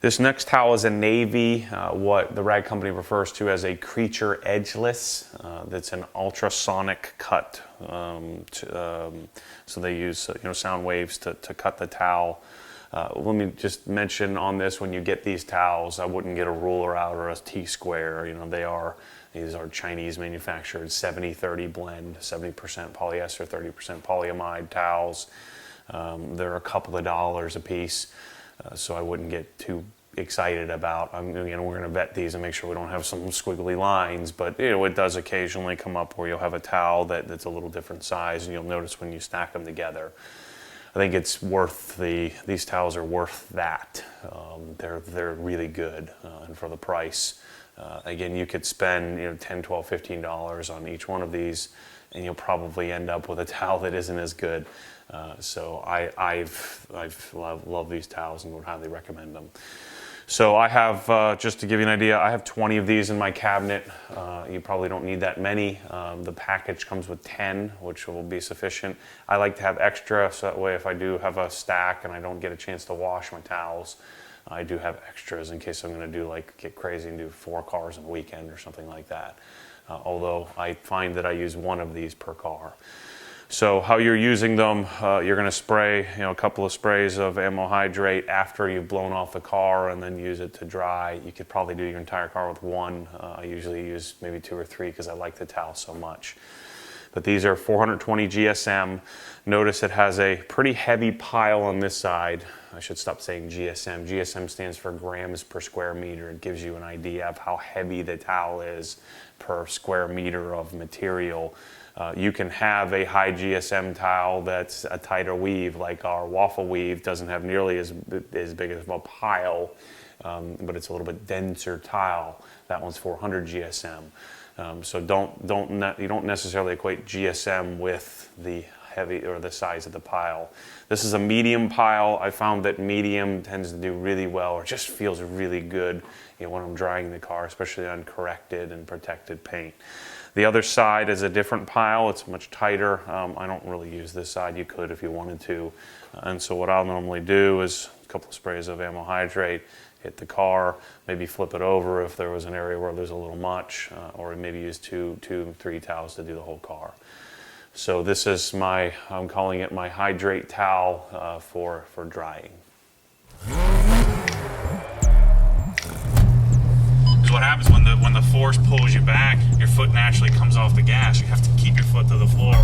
This next towel is a navy, what the rag company refers to as a creature edgeless. That's an ultrasonic cut. So they use sound waves to cut the towel. Let me just mention on this, when you get these towels, I wouldn't get a ruler out or a T-square. These are Chinese manufactured 70-30 blend, 70% polyester, 30% polyamide towels. They're a couple of dollars a piece, so I wouldn't get too excited about. We're going to vet these and make sure we don't have some squiggly lines, but it does occasionally come up where you'll have a towel that's a little different size, and you'll notice when you stack them together. I think it's worth these towels are worth that. They're really good, and for the price. Again, you could spend $10, $12, $15 on each one of these, and you'll probably end up with a towel that isn't as good. So I've loved these towels and would highly recommend them. So I have, just to give you an idea, I have 20 of these in my cabinet. You probably don't need that many. The package comes with 10, which will be sufficient. I like to have extra, so that way if I do have a stack and I don't get a chance to wash my towels, I do have extras in case I'm going to get crazy and do 4 cars in a weekend or something like that. Although I find that I use 1 of these per car. So how you're using them, you're going to spray a couple of sprays of ammo hydrate after you've blown off the car, and then use it to dry. You could probably do your entire car with 1. I usually use maybe 2 or 3 because I like the towel so much. But these are 420 GSM. Notice it has a pretty heavy pile on this side. I should stop saying GSM. GSM stands for grams per square meter. It gives you an idea of how heavy the towel is per square meter of material. You can have a high GSM towel that's a tighter weave, like our waffle weave doesn't have nearly as big of a pile, but it's a little bit denser towel. That one's 400 GSM. So you don't necessarily equate GSM with the heavy or the size of the pile. This is a medium pile. I found that medium tends to do really well, or just feels really good when I'm drying the car, especially on corrected and protected paint. The other side is a different pile. It's much tighter. I don't really use this side. You could if you wanted to. And so what I'll normally do is a couple of sprays of ammo hydrate, hit the car, maybe flip it over if there was an area where there's a little much, or maybe use 2, 3 towels to do the whole car. So this is I'm calling it my hydrate towel for drying. What happens when the force pulls you back, your foot naturally comes off the gas. You have to keep your foot to the floor.